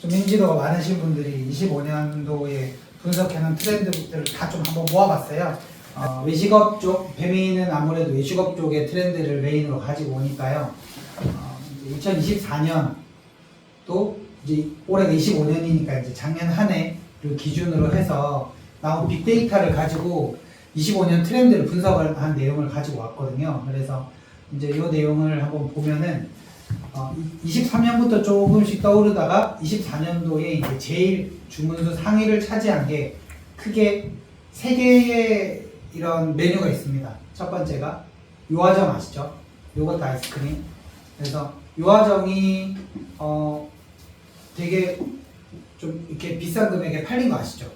좀 인지도가 많으신 분들이 25년도에 분석해놓은 트렌드들을 다 좀 한번 모아봤어요. 외식업 쪽, 배민은 아무래도 외식업 쪽의 트렌드를 메인으로 가지고 오니까요. 2024년도 이제 올해가 25년이니까 이제 작년 한 해를 기준으로 해서 나온 빅데이터를 가지고 25년 트렌드를 분석을 한 내용을 가지고 왔거든요. 그래서 이제 이 내용을 한번 보면은 23년부터 조금씩 떠오르다가 24년도에 이제 제일 주문수 상위를 차지한 게 크게 3개의 이런 메뉴가 있습니다. 첫 번째가 요아정 아시죠? 요거트 아이스크림. 그래서 요아정이 되게 좀 이렇게 비싼 금액에 팔린 거 아시죠?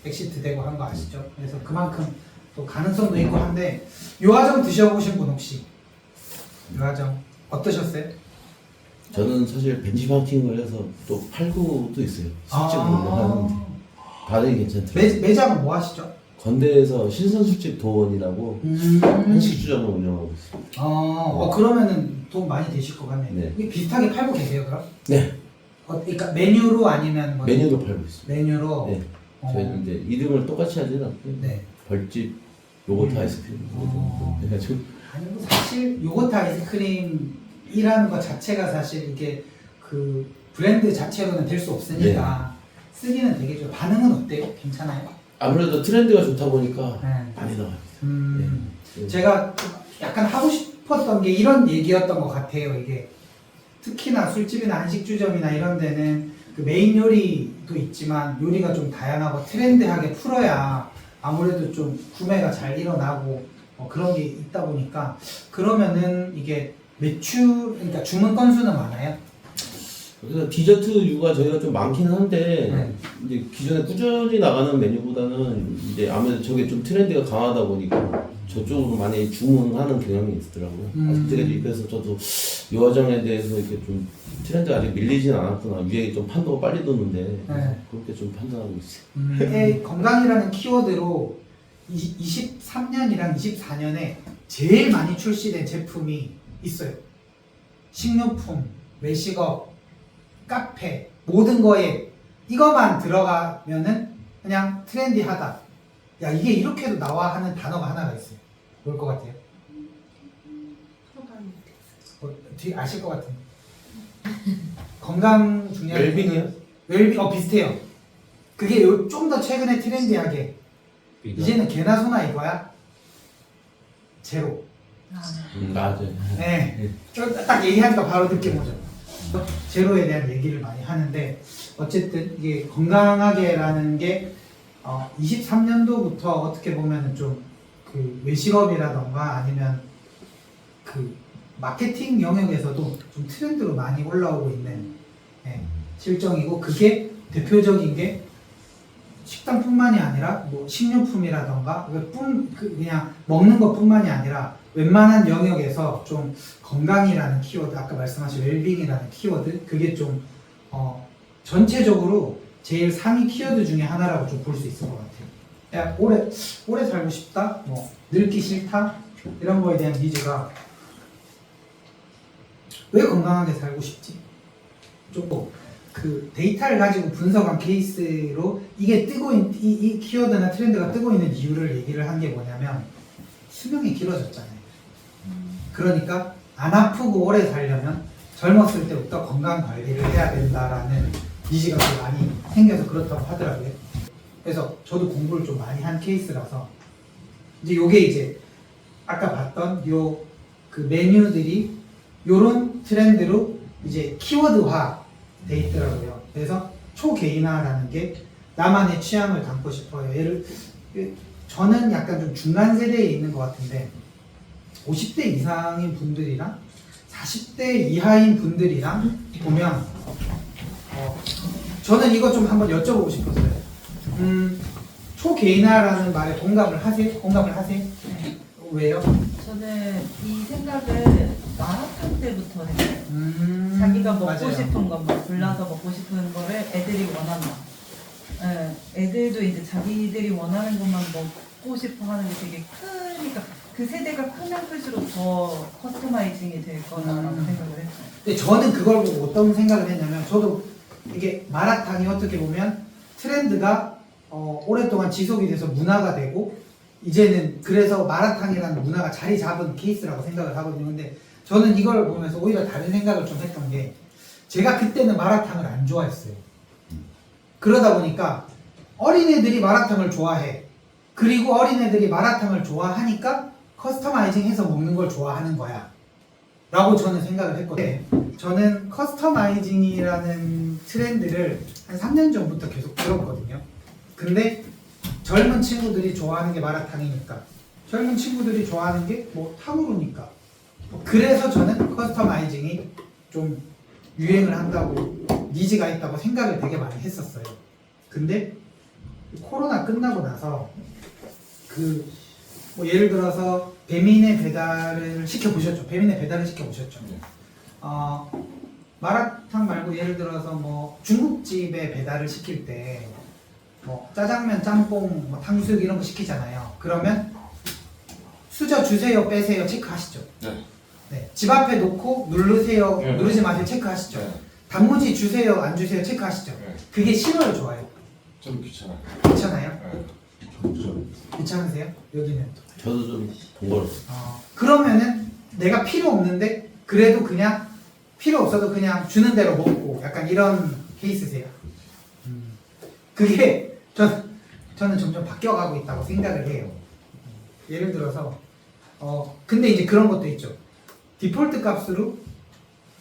엑시트 되고 한 거 아시죠? 그래서 그만큼 또 가능성도 있고 한데 요아정 드셔보신 분 혹시? 요아정 어떠셨어요? 저는 사실 벤치마킹을 해서 또 팔고도 있어요. 술집으로 하는데 반응이 괜찮더라고요. 매장은 뭐 하시죠? 건대에서 신선술집 도원이라고 한식주점을 운영하고 있습니다. 그러면은 돈 많이 되실 것 같네요. 네. 이게 비슷하게 팔고 계세요, 그럼? 네. 그러니까 메뉴로 아니면 뭐 메뉴로 팔고 있습니다. 메뉴로. 네. 저희는 이제 이름을 똑같이 하지는 않고 네. 벌집 요거트 아이스크림 해가지고 아니 뭐 사실 요거트 아이스크림이라는 것 자체가 사실 이게 그 브랜드 자체로는 될 수 없으니까 쓰기는 되게 좀 반응은 어때요? 괜찮아요? 아무래도 트렌드가 좋다 보니까 네. 많이 나갑니다. 네. 제가 좀 약간 하고 싶었던 게 이런 얘기였던 것 같아요. 이게 특히나 술집이나 한식주점이나 이런 데는 그 메인 요리도 있지만 요리가 좀 다양하고 트렌드하게 풀어야 아무래도 좀 구매가 잘 일어나고 그런 게 있다 보니까 그러면은 이게 매출, 그러니까 주문 건수는 많아요? 그래서 디저트류가 저희가 좀 많긴 한데 네. 이제 기존에 꾸준히 나가는 메뉴보다는 이제 아무래도 저게 좀 트렌드가 강하다 보니까 저쪽으로 많이 주문하는 경향이 있더라고요. 아직까지 그래서 저도 요화정에 대해서 이렇게 좀 트렌드가 아직 밀리진 않았구나. 유행이 좀 판도가 빨리 도는데 그렇게 좀 판단하고 있어요. 건강이라는 키워드로 23년이랑 24년에 제일 많이 출시된 제품이 있어요. 식료품, 외식업, 카페, 모든 거에 이거만 들어가면은 그냥 트렌디하다. 야, 이게 이렇게도 나와 하는 단어가 하나가 있어요. 뭘 것 같아요? 뒤 아실 것 같은데. 건강 중요한 웰빙이요? 웰빙, 비슷해요. 그게 좀 더 최근에 트렌디하게 이제는 개나 소나 이거야? 제로. 맞아요. 네. 딱 얘기하니까 바로 느낌 오죠. 제로에 대한 얘기를 많이 하는데 어쨌든 이게 건강하게라는 게 23년도부터 어떻게 보면은 좀 그 외식업이라던가 아니면 그 마케팅 영역에서도 좀 트렌드로 많이 올라오고 있는 실정이고 그게 대표적인 게 식당뿐만이 아니라 뭐 식료품이라던가 그냥 먹는 것뿐만이 아니라 웬만한 영역에서 좀 건강이라는 키워드, 아까 말씀하신 웰빙이라는 키워드, 그게 좀 전체적으로 제일 상위 키워드 중에 하나라고 좀 볼 수 있을 것 같아요. 야, 오래 살고 싶다, 뭐 늙기 싫다 이런 거에 대한 니즈가 왜 건강하게 살고 싶지? 조금 그 데이터를 가지고 분석한 케이스로 이게 뜨고 이 키워드나 트렌드가 뜨고 있는 이유를 얘기를 한 게 뭐냐면 수명이 길어졌잖아요. 그러니까 안 아프고 오래 살려면 젊었을 때부터 건강 관리를 해야 된다라는 니즈가 좀 많이 생겨서 그렇다고 하더라고요. 그래서 저도 공부를 좀 많이 한 케이스라서 이제 요게 이제 아까 봤던 요 그 메뉴들이 요런 트렌드로 이제 키워드화 돼 있더라고요. 그래서 초개인화라는 게 나만의 취향을 담고 싶어요. 저는 약간 좀 중간 세대에 있는 것 같은데 50대 이상인 분들이랑 40대 이하인 분들이랑 보면 저는 이거 좀 한번 여쭤보고 싶었어요. 초개인화라는 말에 공감을 하세요? 네. 왜요? 저는 이 생각을 마라탕 때부터 했어요. 자기가 먹고 맞아요. 싶은 것만 골라서 먹고 싶은 거를 애들이 원한다. 애들도 이제 자기들이 원하는 것만 먹고 싶어 하는 게 되게 크니까 그 세대가 크면 클수록 더 커스터마이징이 될 거다라고 생각을 했어요. 근데 저는 그걸 보고 어떤 생각을 했냐면 저도 이게 마라탕이 어떻게 보면 트렌드가 오랫동안 지속이 돼서 문화가 되고 이제는 그래서 마라탕이라는 문화가 자리 잡은 케이스라고 생각을 하거든요. 근데 저는 이걸 보면서 오히려 다른 생각을 좀 했던 게 제가 그때는 마라탕을 안 좋아했어요. 그러다 보니까 어린애들이 마라탕을 좋아해. 그리고 어린애들이 마라탕을 좋아하니까 커스터마이징 해서 먹는 걸 좋아하는 거야 라고 저는 생각을 했거든요. 저는 커스터마이징이라는 트렌드를 한 3년 전부터 계속 들었거든요. 근데 젊은 친구들이 좋아하는 게 마라탕이니까, 젊은 친구들이 좋아하는 게 뭐 탕후루니까, 그래서 저는 커스터마이징이 좀 유행을 한다고, 니즈가 있다고 생각을 되게 많이 했었어요. 근데 코로나 끝나고 나서 뭐 예를 들어서 배민의 배달을 시켜보셨죠? 배민의 배달을 시켜보셨죠? 마라탕 말고 예를 들어서 뭐 중국집에 배달을 시킬 때 뭐 짜장면, 짬뽕, 뭐 탕수육 이런 거 시키잖아요. 그러면 수저 주세요, 빼세요 체크하시죠? 네. 네. 집 앞에 놓고 누르세요, 네. 누르지 마세요 체크하시죠? 네. 단무지 주세요, 안 주세요 체크하시죠? 네. 그게 싫어요, 좋아요? 좀 귀찮아요. 괜찮아요? 좀 괜찮으세요? 여기는? 저도 좀 번거롭어요. 그러면은 내가 필요 없는데 그래도 그냥 필요 없어도 그냥 주는 대로 먹고 약간 이런 케이스세요. 그게 저는 점점 바뀌어가고 있다고 생각을 해요. 예를 들어서 근데 이제 그런 것도 있죠. 디폴트 값으로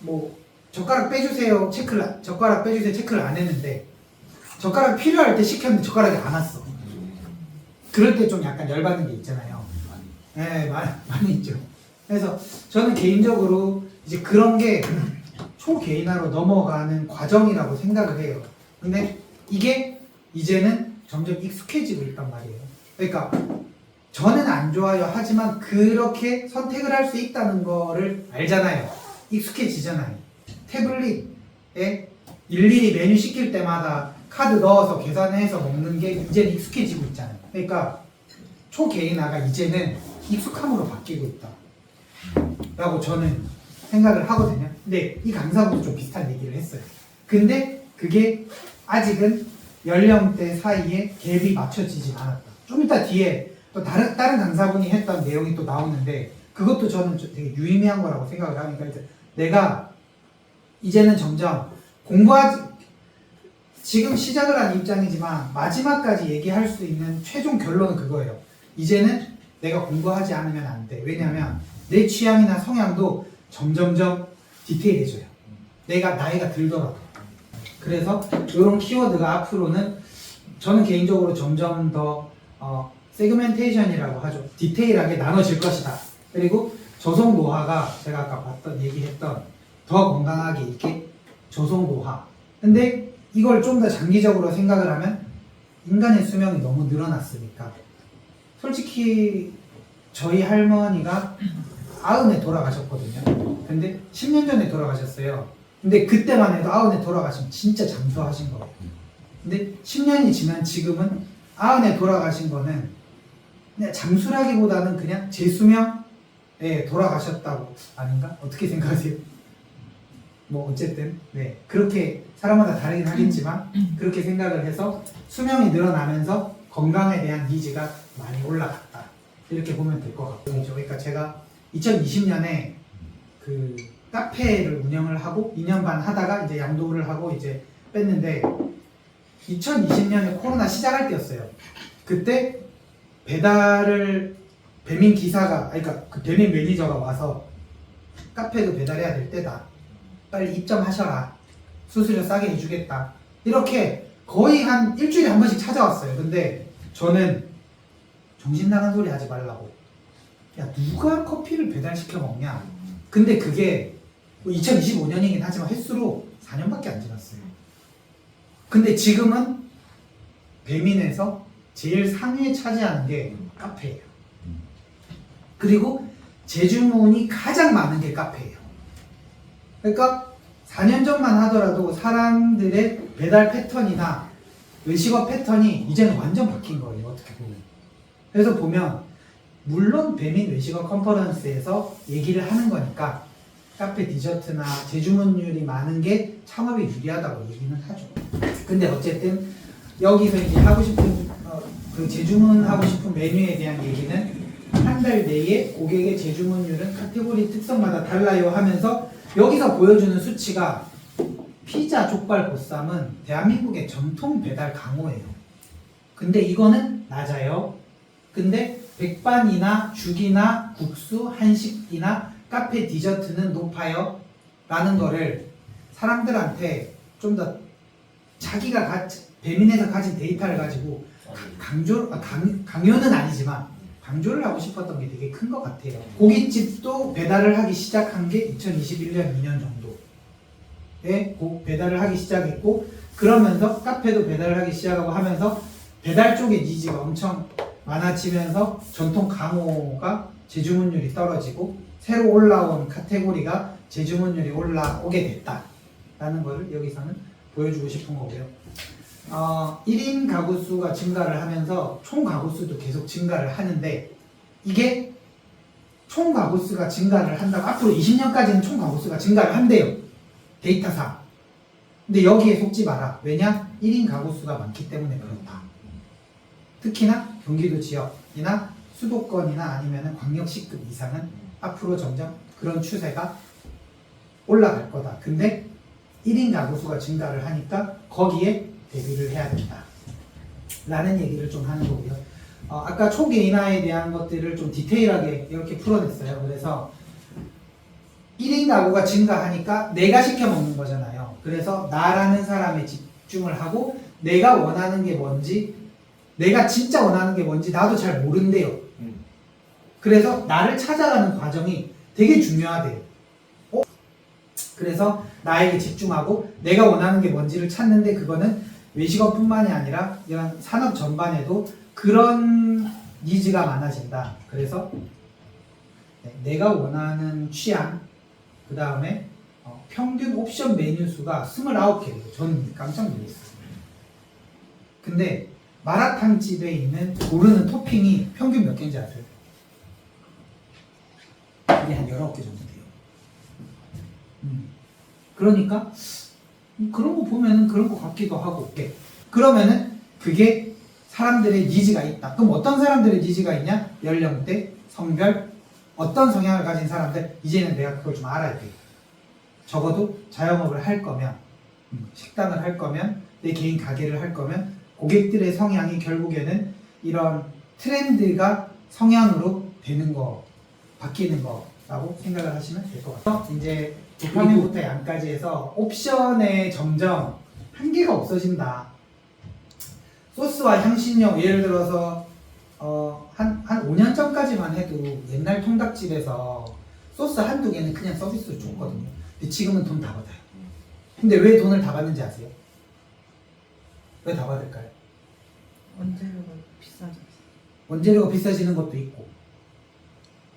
뭐 젓가락 빼주세요 체크를 안 했는데 젓가락 필요할 때 시켰는데 젓가락이 안 왔어. 그럴 때 좀 약간 열받는 게 있잖아요. 네, 많이 있죠. 그래서 저는 개인적으로 이제 그런 게 초개인화로 넘어가는 과정이라고 생각을 해요. 근데 이게 이제는 점점 익숙해지고 있단 말이에요. 그러니까 저는 안 좋아요 하지만 그렇게 선택을 할 수 있다는 거를 알잖아요. 익숙해지잖아요. 태블릿에 일일이 메뉴 시킬 때마다 카드 넣어서 계산해서 먹는 게 이제는 익숙해지고 있잖아요. 그러니까 초개인화가 이제는 익숙함으로 바뀌고 있다 라고 저는 생각을 하거든요. 근데 이 강사분도 좀 비슷한 얘기를 했어요. 근데 그게 아직은 연령대 사이에 갭이 맞춰지진 않았다. 좀 이따 뒤에 또 다른 강사분이 했던 내용이 또 나오는데 그것도 저는 되게 유의미한 거라고 생각을 하니까 이제 내가 이제는 점점 지금 시작을 한 입장이지만 마지막까지 얘기할 수 있는 최종 결론은 그거예요. 이제는 내가 공부하지 않으면 안 돼. 왜냐면 내 취향이나 성향도 점점점 디테일해져요. 내가 나이가 들더라도. 그래서 이런 키워드가 앞으로는 저는 개인적으로 점점 더 세그멘테이션이라고 하죠. 디테일하게 나눠질 것이다. 그리고 조성 노화가 제가 아까 얘기했던 더 건강하게 있게 조성 노화. 근데 이걸 좀 더 장기적으로 생각을 하면 인간의 수명이 너무 늘어났으니까 솔직히 저희 할머니가 90에 돌아가셨거든요. 근데 10년 전에 돌아가셨어요. 근데 그때만 해도 90에 돌아가시면 진짜 장수하신 거예요. 근데 10년이 지난 지금은 90에 돌아가신 거는 그냥 장수라기보다는 그냥 제 수명에 돌아가셨다고 아닌가? 어떻게 생각하세요? 뭐 어쨌든 네 그렇게 사람마다 다르긴 하겠지만 그렇게 생각을 해서 수명이 늘어나면서 건강에 대한 니즈가 많이 올라갔다 이렇게 보면 될 것 같고요. 그러니까 제가 2020년에 그 카페를 운영을 하고 2년 반 하다가 이제 양도를 하고 이제 뺐는데 2020년에 코로나 시작할 때였어요. 그때 배달을 배민 기사가 그러니까 그 배민 매니저가 와서 카페도 배달해야 될 때다. 빨리 입점하셔라. 수수료 싸게 해주겠다. 이렇게 거의 한 일주일에 한 번씩 찾아왔어요. 근데 저는 정신 나간 소리 하지 말라고. 야 누가 커피를 배달시켜 먹냐. 근데 그게 2025년이긴 하지만 횟수로 4년밖에 안 지났어요. 근데 지금은 배민에서 제일 상위에 차지하는 게 카페예요. 그리고 재주문이 가장 많은 게 카페예요. 그러니까 4년 전만 하더라도 사람들의 배달 패턴이나 외식업 패턴이 이제는 완전 바뀐 거예요. 어떻게 보면. 그래서 보면 물론 배민 외식업 컨퍼런스에서 얘기를 하는 거니까 카페 디저트나 재주문율이 많은 게 창업에 유리하다고 얘기는 하죠. 근데 어쨌든 여기서 이제 하고 싶은 그 재주문하고 싶은 메뉴에 대한 얘기는 한 달 내에 고객의 재주문율은 카테고리 특성마다 달라요 하면서 여기서 보여주는 수치가 피자, 족발, 보쌈은 대한민국의 전통 배달 강호예요. 근데 이거는 낮아요. 근데 백반이나 죽이나 국수, 한식이나 카페 디저트는 높아요. 라는 거를 사람들한테 좀 더 자기가 배민에서 가진 데이터를 가지고 강요는 아니지만 강조를 하고 싶었던 게 되게 큰 것 같아요. 고깃집도 배달을 하기 시작한 게 2021년 2년 정도에 배달을 하기 시작했고, 그러면서 카페도 배달을 하기 시작하고 하면서 배달 쪽의 니즈가 엄청 많아지면서 전통 강호가 재주문율이 떨어지고 새로 올라온 카테고리가 재주문율이 올라오게 됐다라는 것을 여기서는 보여주고 싶은 거고요. 1인 가구 수가 증가를 하면서 총 가구 수도 계속 증가를 하는데, 이게 총 가구 수가 증가를 한다고 앞으로 20년까지는 총 가구 수가 증가를 한대요, 데이터상. 근데 여기에 속지 마라. 왜냐? 1인 가구 수가 많기 때문에 그렇다. 특히나 경기도 지역이나 수도권이나 아니면 광역시급 이상은 앞으로 점점 그런 추세가 올라갈 거다. 근데 1인 가구 수가 증가를 하니까 거기에 대비를 해야 된다 라는 얘기를 좀 하는 거고요. 아까 초개인화에 대한 것들을 좀 디테일하게 이렇게 풀어냈어요. 그래서 1인 가구가 증가하니까 내가 시켜 먹는 거잖아요. 그래서 나라는 사람에 집중을 하고 내가 원하는 게 뭔지, 내가 진짜 원하는 게 뭔지 나도 잘 모른대요. 그래서 나를 찾아가는 과정이 되게 중요하대요. 그래서 나에게 집중하고 내가 원하는 게 뭔지를 찾는데, 그거는 외식업뿐만이 아니라 이런 산업 전반에도 그런 니즈가 많아진다. 그래서 내가 원하는 취향, 그 다음에 평균 옵션 메뉴 수가 29개예요. 저는 깜짝 놀랐어요. 근데 마라탕 집에 있는 고르는 토핑이 평균 몇 개인지 아세요? 이게 한 19개 정도 돼요. 그러니까 그런 거 보면은 그런 거 같기도 하고. 그러면은 그게 사람들의 니즈가 있다. 그럼 어떤 사람들의 니즈가 있냐? 연령대, 성별, 어떤 성향을 가진 사람들, 이제는 내가 그걸 좀 알아야 돼. 적어도 자영업을 할 거면, 식당을 할 거면, 내 개인 가게를 할 거면 고객들의 성향이 결국에는 이런 트렌드가 성향으로 되는 거, 바뀌는 거라고 생각을 하시면 될 것 같아요. 이제 도파민부터 양까지 해서 옵션에 점점 한계가 없어진다. 소스와 향신료, 예를 들어서 한 5년 전까지만 해도 옛날 통닭집에서 소스 한두 개는 그냥 서비스로 줬거든요. 근데 지금은 돈 다 받아요. 근데 왜 돈을 다 받는지 아세요? 왜 다 받을까요? 원재료가 비싸죠. 원재료가 비싸지는 것도 있고,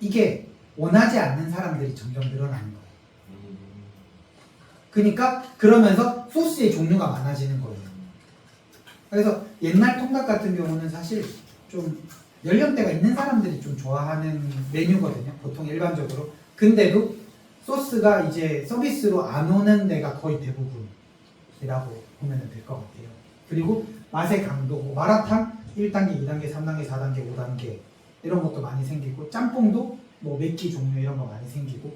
이게 원하지 않는 사람들이 점점 늘어나는 거예요. 그러니까 그러면서 소스의 종류가 많아지는 거예요. 그래서 옛날 통닭 같은 경우는 사실 좀 연령대가 있는 사람들이 좀 좋아하는 메뉴거든요, 보통 일반적으로. 근데도 소스가 이제 서비스로 안 오는 데가 거의 대부분이라고 보면 될 것 같아요. 그리고 맛의 강도, 마라탕 1단계, 2단계, 3단계, 4단계, 5단계 이런 것도 많이 생기고, 짬뽕도 뭐 맵기 종류 이런 거 많이 생기고,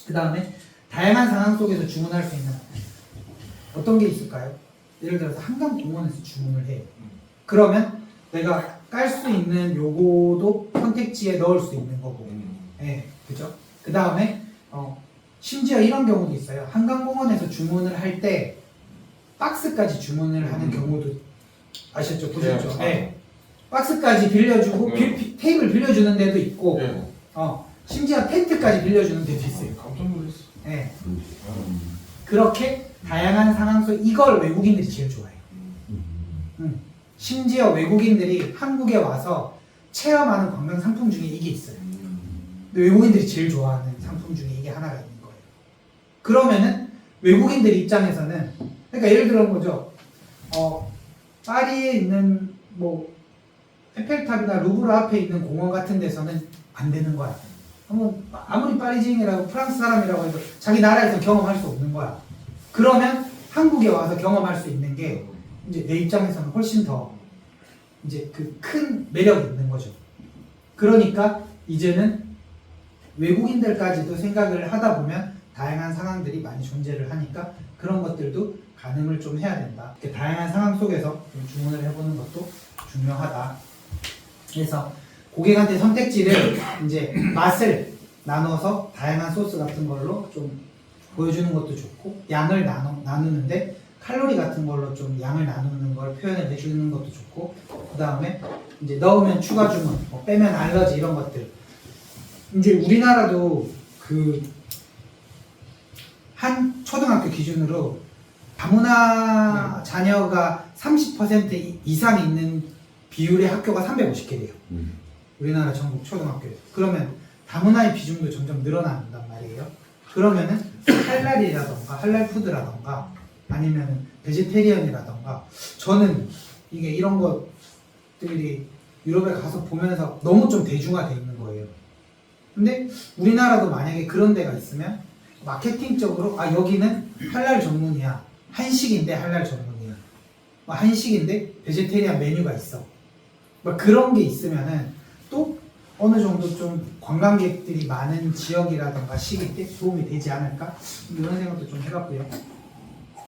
그 다음에 다양한 상황 속에서 주문할 수 있는 어떤 게 있을까요? 예를 들어서 한강공원에서 주문을 해요. 그러면 내가 깔 수 있는 요거도 선택지에 넣을 수 있는 거고, 그죠? 그 다음에 심지어 이런 경우도 있어요. 한강공원에서 주문을 할 때 박스까지 주문을 하는 경우도 아셨죠? 보셨죠? 박스까지 빌려주고 테이블 빌려주는 데도 있고, 심지어 텐트까지 빌려주는 데도 있어요. 깜짝 놀랐어. 그렇게 다양한 상황 속 이걸 외국인들이 제일 좋아해요. 심지어 외국인들이 한국에 와서 체험하는 관광 상품 중에 이게 있어요. 근데 외국인들이 제일 좋아하는 상품 중에 이게 하나가 있는 거예요. 그러면은 외국인들 입장에서는, 그러니까 예를 들어 보죠. 파리에 있는 뭐 에펠탑이나 루브르 앞에 있는 공원 같은 데서는 안 되는 거야. 아무리 파리지앵이라고 프랑스 사람이라고 해도 자기 나라에서 경험할 수 없는 거야. 그러면 한국에 와서 경험할 수 있는 게 이제 내 입장에서는 훨씬 더 이제 그 큰 매력이 있는 거죠. 그러니까 이제는 외국인들까지도 생각을 하다 보면 다양한 상황들이 많이 존재를 하니까 그런 것들도 가늠을 좀 해야 된다. 이렇게 다양한 상황 속에서 좀 주문을 해보는 것도 중요하다. 그래서 고객한테 선택지를 이제 맛을 나눠서 다양한 소스 같은 걸로 좀 보여주는 것도 좋고, 양을 나누는데 칼로리 같은 걸로 좀 양을 나누는 걸 표현을 해주는 것도 좋고, 그 다음에 이제 넣으면 추가 주문, 뭐 빼면 알러지 이런 것들. 이제 우리나라도 그 한 초등학교 기준으로 다문화 자녀가 30% 이상 있는 비율의 학교가 350개래요. 우리나라 전국 초등학교에. 그러면 다문화의 비중도 점점 늘어난단 말이에요. 그러면은 할랄이라던가 할랄 푸드라던가 아니면 베지테리언이라던가, 저는 이게 이런 것들이 유럽에 가서 보면서 너무 좀 대중화돼 있는 거예요. 근데 우리나라도 만약에 그런 데가 있으면 마케팅적으로 여기는 할랄 전문이야, 한식인데 할랄 전문이야, 한식인데 베지테리안 메뉴가 있어, 그런 게 있으면은 또 어느 정도 좀 관광객들이 많은 지역이라던가 시기 때 도움이 되지 않을까, 이런 생각도 좀 해봤고요.